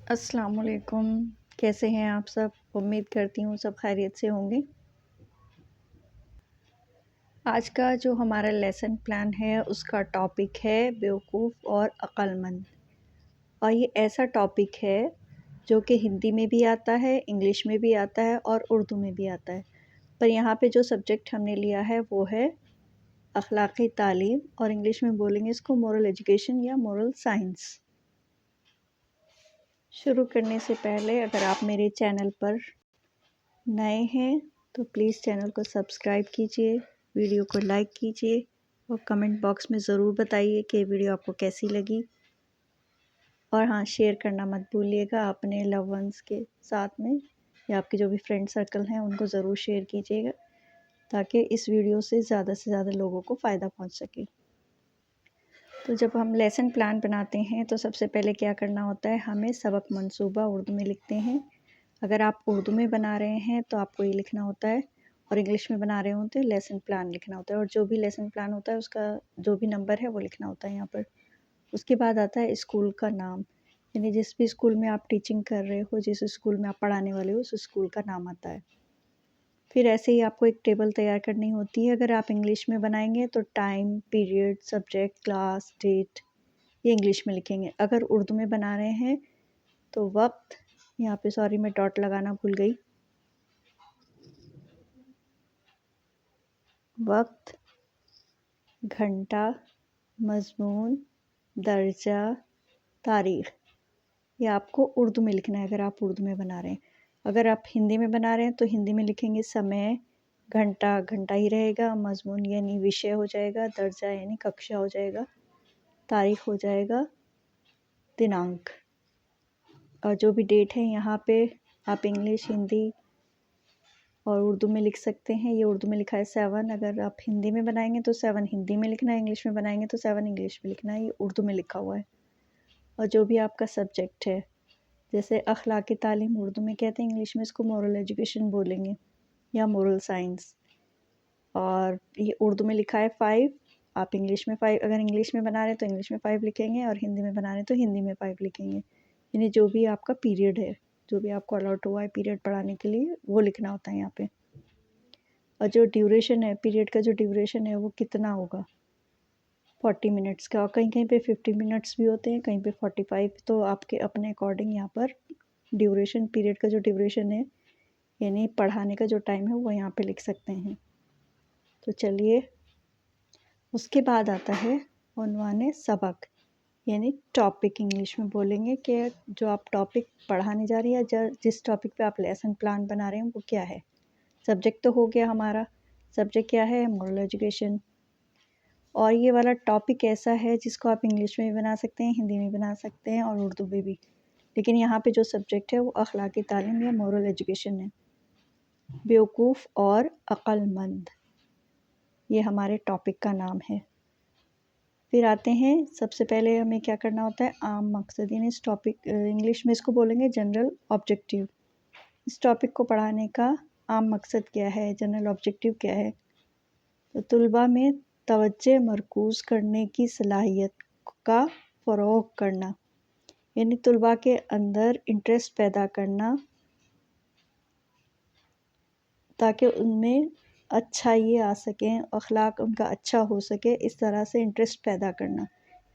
السلام علیکم، کیسے ہیں آپ سب؟ امید کرتی ہوں سب خیریت سے ہوں گے۔ آج کا جو ہمارا لیسن پلان ہے اس کا ٹاپک ہے بیوقوف اور عقل مند، اور یہ ایسا ٹاپک ہے جو کہ ہندی میں بھی آتا ہے، انگلش میں بھی آتا ہے اور اردو میں بھی آتا ہے، پر یہاں پہ جو سبجیکٹ ہم نے لیا ہے وہ ہے اخلاقی تعلیم، اور انگلش میں بولیں گے اس کو مورل ایجوکیشن یا مورل سائنس۔ شروع کرنے سے پہلے اگر آپ میرے چینل پر نئے ہیں تو پلیز چینل کو سبسکرائب کیجئے، ویڈیو کو لائک کیجئے اور کمنٹ باکس میں ضرور بتائیے کہ ویڈیو آپ کو کیسی لگی، اور ہاں شیئر کرنا مت بھولیے گا اپنے لو ونس کے ساتھ میں، یا آپ کے جو بھی فرینڈ سرکل ہیں ان کو ضرور شیئر کیجئے گا تاکہ اس ویڈیو سے زیادہ لوگوں کو فائدہ پہنچ سکے۔ تو جب ہم لیسن پلان بناتے ہیں تو سب سے پہلے کیا کرنا ہوتا ہے، ہمیں سبق منصوبہ اردو میں لکھتے ہیں۔ اگر آپ اردو میں بنا رہے ہیں تو آپ کو یہ لکھنا ہوتا ہے، اور انگلش میں بنا رہے ہوں تو لیسن پلان لکھنا ہوتا ہے، اور جو بھی لیسن پلان ہوتا ہے اس کا جو بھی نمبر ہے وہ لکھنا ہوتا ہے یہاں پر۔ اس کے بعد آتا ہے اسکول کا نام، یعنی جس بھی اسکول میں آپ ٹیچنگ کر رہے ہو، جس اسکول میں آپ پڑھانے والے ہو اس اسکول کا نام آتا ہے۔ پھر ایسے ہی آپ کو ایک ٹیبل تیار کرنی ہوتی ہے۔ اگر آپ انگلش میں بنائیں گے تو time, period, subject, class, date یہ انگلش میں لکھیں گے۔ اگر اردو میں بنا رہے ہیں تو وقت، یہاں پہ سوری میں ڈاٹ لگانا بھول گئی، وقت، گھنٹہ، مضمون، درجہ، تاریخ، یہ آپ کو اردو میں لکھنا ہے اگر آپ اردو میں بنا رہے ہیں۔ اگر آپ ہندی میں بنا رہے ہیں تو ہندی میں لکھیں گے سمے، گھنٹہ گھنٹہ ہی رہے گا، مضمون یعنی وشے ہو جائے گا، درجہ یعنی ککشا ہو جائے گا، تاریخ ہو جائے گا دنانک، اور جو بھی ڈیٹ ہے یہاں پہ آپ انگلش، ہندی اور اردو میں لکھ سکتے ہیں۔ یہ اردو میں لکھا ہے 7، اگر آپ ہندی میں بنائیں گے تو 7 ہندی میں لکھنا ہے، انگلش میں بنائیں گے تو 7 انگلش میں لکھنا ہے، یہ اردو میں لکھا ہوا ہے۔ اور جو بھی آپ کا سبجیکٹ ہے، جیسے اخلاقی تعلیم اردو میں کہتے ہیں، انگلش میں اس کو مورل ایجوکیشن بولیں گے یا مورل سائنس، اور یہ اردو میں لکھا ہے 5، آپ انگلش میں 5، اگر انگلش میں بنا رہے ہیں تو انگلش میں 5 لکھیں گے، اور ہندی میں بنا رہے ہیں تو ہندی میں 5 لکھیں گے، یعنی جو بھی آپ کا پیریڈ ہے، جو بھی آپ کو الاٹ ہوا ہے پیریڈ پڑھانے کے لیے وہ لکھنا ہوتا ہے یہاں پہ۔ اور جو ڈیوریشن ہے، پیریڈ کا جو ڈیوریشن ہے وہ کتنا ہوگا، 40 منٹس کا، اور کہیں کہیں پہ 50 منٹس بھی ہوتے ہیں، کہیں پہ 45، تو آپ کے اپنے اکارڈنگ یہاں پر ڈیوریشن، پیریڈ کا جو ڈیوریشن ہے یعنی پڑھانے کا جو ٹائم ہے وہ یہاں پہ لکھ سکتے ہیں۔ تو چلیے، اس کے بعد آتا ہے عنوان سبق، یعنی ٹاپک انگلش میں بولیں گے کہ جو آپ ٹاپک پڑھانے جا رہی ہے، جس ٹاپک پہ آپ لیسن پلان بنا رہے ہیں وہ کیا ہے۔ سبجیکٹ تو ہو گیا ہمارا، سبجیکٹ کیا ہے، مورل ایجوکیشن، اور یہ والا ٹاپک ایسا ہے جس کو آپ انگلش میں بھی بنا سکتے ہیں، ہندی میں بنا سکتے ہیں اور اردو میں بھی، لیکن یہاں پہ جو سبجیکٹ ہے وہ اخلاقی تعلیم یا مورل ایجوکیشن ہے۔ بیوقوف اور عقل مند، یہ ہمارے ٹاپک کا نام ہے۔ پھر آتے ہیں، سب سے پہلے ہمیں کیا کرنا ہوتا ہے، عام مقصد، یعنی اس ٹاپک، انگلش میں اس کو بولیں گے جنرل آبجیکٹیو۔ اس ٹاپک کو پڑھانے کا عام مقصد کیا ہے، جنرل آبجیکٹیو کیا ہے، تو طلباء میں توجہ مرکوز کرنے کی صلاحیت کا فروغ کرنا، یعنی طلباء کے اندر انٹرسٹ پیدا کرنا تاکہ ان میں اچھائی آ سکیں، اخلاق ان کا اچھا ہو سکے، اس طرح سے انٹرسٹ پیدا کرنا۔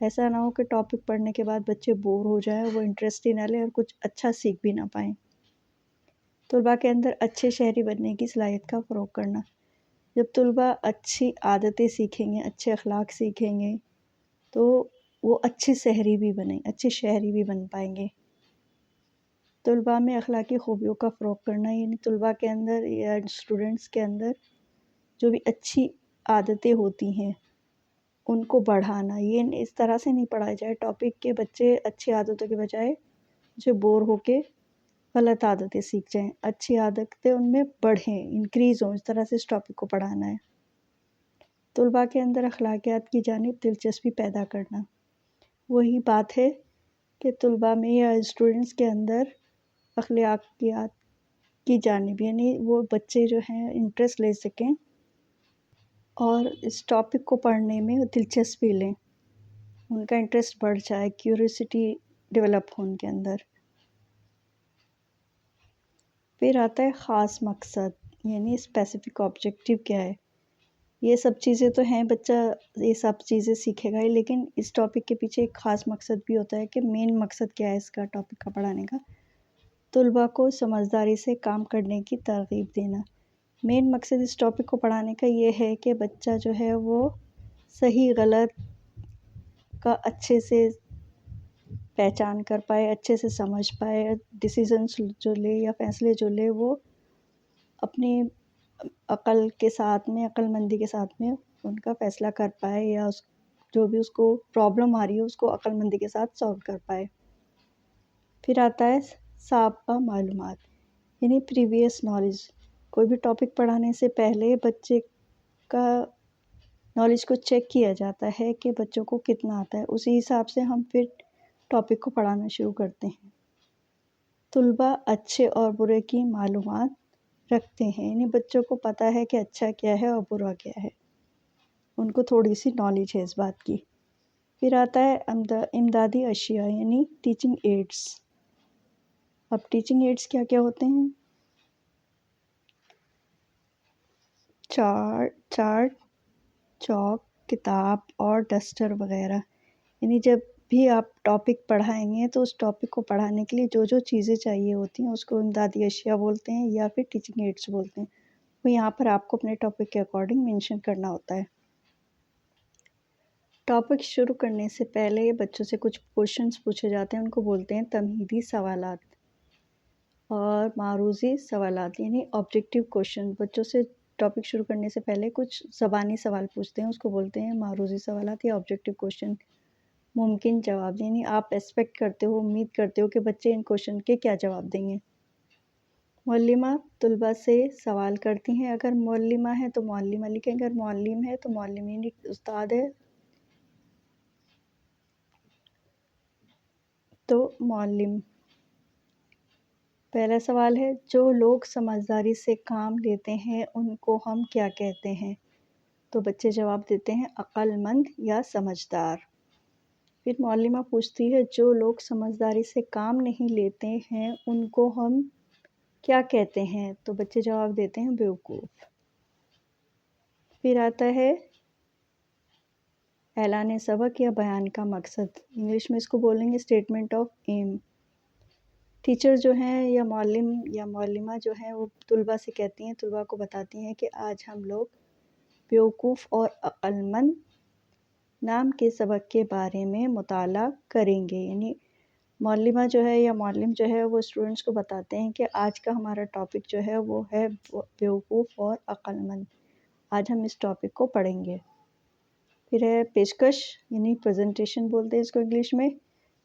ایسا نہ ہو کہ ٹاپک پڑھنے کے بعد بچے بور ہو جائیں، وہ انٹرسٹ ہی نہ لیں اور کچھ اچھا سیکھ بھی نہ پائیں۔ طلباء کے اندر اچھے شہری بننے کی صلاحیت کا فروغ کرنا، جب طلباء اچھی عادتیں سیکھیں گے، اچھے اخلاق سیکھیں گے تو وہ اچھے شہری بھی بن پائیں گے۔ طلباء میں اخلاقی خوبیوں کا فروغ کرنا، یعنی طلباء کے اندر یا اسٹوڈنٹس کے اندر جو بھی اچھی عادتیں ہوتی ہیں ان کو بڑھانا، یہ اس طرح سے نہیں پڑھایا جائے ٹاپک کے بچے اچھی عادتوں کے بجائے جو بور ہو کے غلط عادتیں سیکھ جائیں، اچھی عادتیں ان میں بڑھیں، انکریز ہوں، اس طرح سے اس ٹاپک کو پڑھانا ہے۔ طلباء کے اندر اخلاقیات کی جانب دلچسپی پیدا کرنا، وہی بات ہے کہ طلباء میں یا اسٹوڈنٹس کے اندر اخلاقیات کی جانب، یعنی وہ بچے جو ہیں انٹرسٹ لے سکیں اور اس ٹاپک کو پڑھنے میں دلچسپی لیں، ان کا انٹرسٹ بڑھ جائے، کیوریوسٹی ڈیولپ ہو ان کے اندر۔ پھر آتا ہے خاص مقصد، یعنی اسپیسیفک آبجیکٹیو کیا ہے. یہ سب چیزیں تو ہیں، بچہ یہ سب چیزیں سیکھے گا ہی، لیکن اس ٹاپک کے پیچھے ایک خاص مقصد بھی ہوتا ہے کہ مین مقصد کیا ہے اس کا ٹاپک کا پڑھانے کا. طلباء کو سمجھداری سے کام کرنے کی ترغیب دینا. مین مقصد اس ٹاپک کو پڑھانے کا یہ ہے کہ بچہ جو ہے وہ صحیح غلط کا اچھے سے پہچان کر پائے، اچھے سے سمجھ پائے، ڈیسیزنس جو لے یا فیصلے جو لے وہ اپنی عقل کے ساتھ میں، عقل مندی کے ساتھ میں ان کا فیصلہ کر پائے، یا جو بھی اس کو پرابلم آ رہی ہے اس کو عقل مندی کے ساتھ سالو کر پائے. پھر آتا ہے سابقہ معلومات، یعنی پریویس نالج. کوئی بھی ٹاپک پڑھانے سے پہلے بچے کا نالج کو چیک کیا جاتا ہے کہ بچوں کو کتنا آتا ہے، اسی حساب سے ہم پھر ٹاپک کو پڑھانا شروع کرتے ہیں. طلباء اچھے اور برے کی معلومات رکھتے ہیں، یعنی بچوں کو پتہ ہے کہ اچھا کیا ہے اور برا کیا ہے، ان کو تھوڑی سی نالج ہے اس بات کی. پھر آتا ہے امدادی اشیاء، یعنی ٹیچنگ ایڈس. اب ٹیچنگ ایڈس کیا کیا ہوتے ہیں؟ چارٹ، چاک، کتاب اور ڈسٹر وغیرہ. یعنی جب بھی آپ ٹاپک پڑھائیں گے تو اس ٹاپک کو پڑھانے کے لیے جو جو چیزیں چاہیے ہوتی ہیں اس کو امدادی اشیاء بولتے ہیں یا پھر ٹیچنگ ایڈس بولتے ہیں. وہ یہاں پر آپ کو اپنے ٹاپک کے اکارڈنگ مینشن کرنا ہوتا ہے. ٹاپک شروع کرنے سے پہلے بچوں سے کچھ کوشچنس پوچھے جاتے ہیں، ان کو بولتے ہیں تمہیدی سوالات اور معروضی سوالات، یعنی آبجیکٹیو کوشچن. بچوں سے ٹاپک شروع کرنے سے پہلے کچھ زبانی سوال پوچھتے ہیں، اس کو بولتے ہیں معروضی سوالات یا آبجیکٹیو کوشچن. ممکن جواب، یعنی آپ ایکسپیکٹ کرتے ہو، امید کرتے ہو کہ بچے ان کوشچن کے کیا جواب دیں گے. معلمہ طلباء سے سوال کرتی ہیں، اگر معلمہ ہے تو معلمہ لکھیں، اگر معلم ہے تو معلم، یعنی استاد ہے تو معلم. پہلا سوال ہے، جو لوگ سمجھداری سے کام لیتے ہیں ان کو ہم کیا کہتے ہیں؟ تو بچے جواب دیتے ہیں عقل مند یا سمجھدار. پھر معلمہ پوچھتی ہے، جو لوگ سمجھداری سے کام نہیں لیتے ہیں ان کو ہم کیا کہتے ہیں؟ تو بچے جواب دیتے ہیں بیوقوف. پھر آتا ہے اعلان سبق یا بیان کا مقصد. انگلش میں اس کو بولیں گے اسٹیٹمنٹ آف ایم. ٹیچر جو ہیں یا معلم یا معلمہ جو ہیں وہ طلباء سے کہتی ہیں، طلباء کو بتاتی ہیں کہ آج ہم لوگ بیوقوف اور عقل مند نام کے سبق کے بارے میں مطالعہ کریں گے. یعنی معلمہ جو ہے یا معلم جو ہے وہ اسٹوڈنٹس کو بتاتے ہیں کہ آج کا ہمارا ٹاپک جو ہے وہ ہے بیوقوف اور عقل مند. آج ہم اس ٹاپک کو پڑھیں گے. پھر ہے پیشکش، یعنی پریزنٹیشن بولتے ہیں اس کو انگلش میں.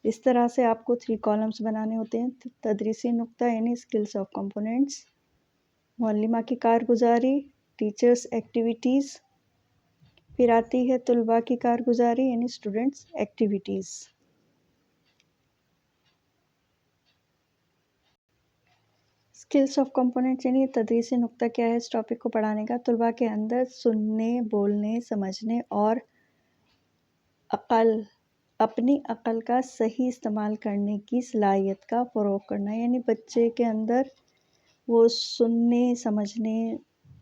اس طرح سے آپ کو 3 کالمس بنانے ہوتے ہیں. تدریسی نقطہ یعنی اسکلس آف کمپوننٹس، معلمہ کی کارگزاری، ٹیچرس ایکٹیویٹیز. پھر آتی ہے طلباء کی کارگزاری یعنی students activities. Skills of components یعنی تدریسی نقطہ کیا ہے اس ٹاپک کو پڑھانے کا؟ طلباء کے اندر سننے، بولنے، سمجھنے اور اپنی عقل کا صحیح استعمال کرنے کی صلاحیت کا فروغ کرنا. یعنی بچے کے اندر وہ سننے، سمجھنے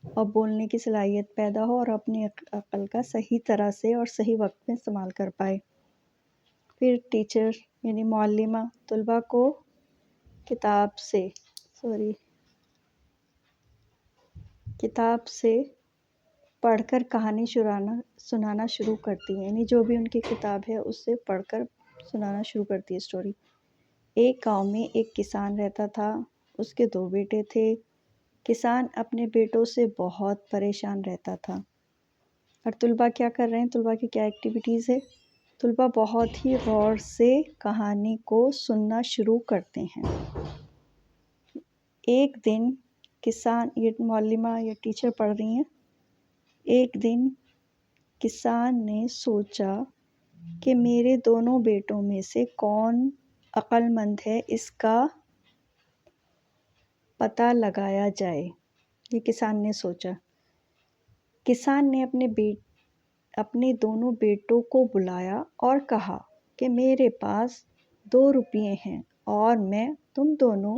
اور بولنے کی صلاحیت پیدا ہو اور اپنی عقل کا صحیح طرح سے اور صحیح وقت میں استعمال کر پائے. پھر ٹیچر یعنی معلمہ طلباء کو کتاب سے پڑھ کر کہانی سنانا شروع کرتی ہیں. یعنی جو بھی ان کی کتاب ہے اس سے پڑھ کر سنانا شروع کرتی ہے اسٹوری. ایک گاؤں میں ایک کسان رہتا تھا، اس کے 2 بیٹے تھے. کسان اپنے بیٹوں سے بہت پریشان رہتا تھا. اور طلباء کیا کر رہے ہیں؟ طلباء کی کیا ایکٹیویٹیز ہے؟ طلباء بہت ہی غور سے کہانی کو سننا شروع کرتے ہیں. ایک دن کسان، یہ معلمہ یا ٹیچر پڑھ رہی ہیں. ایک دن کسان نے سوچا کہ میرے دونوں بیٹوں میں سے کون عقل مند ہے، اس کا پتہ لگایا جائے. یہ کسان نے سوچا. کسان نے اپنے دونوں بیٹوں کو بلایا اور کہا کہ میرے پاس 2 روپے ہیں اور میں تم دونوں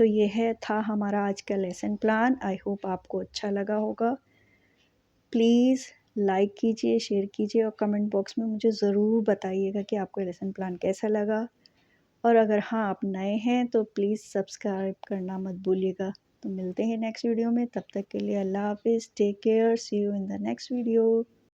تو یہ تھا ہمارا آج کا لیسن پلان. آئی ہوپ آپ کو اچھا لگا ہوگا. پلیز لائک کیجئے، شیئر کیجئے اور کمنٹ باکس میں مجھے ضرور بتائیے گا کہ آپ کو لیسن پلان کیسا لگا. اور اگر آپ نئے ہیں تو پلیز سبسکرائب کرنا مت بھولیے گا. تو ملتے ہیں نیکسٹ ویڈیو میں، تب تک کے لیے اللہ حافظ. Take care. See you in the next video.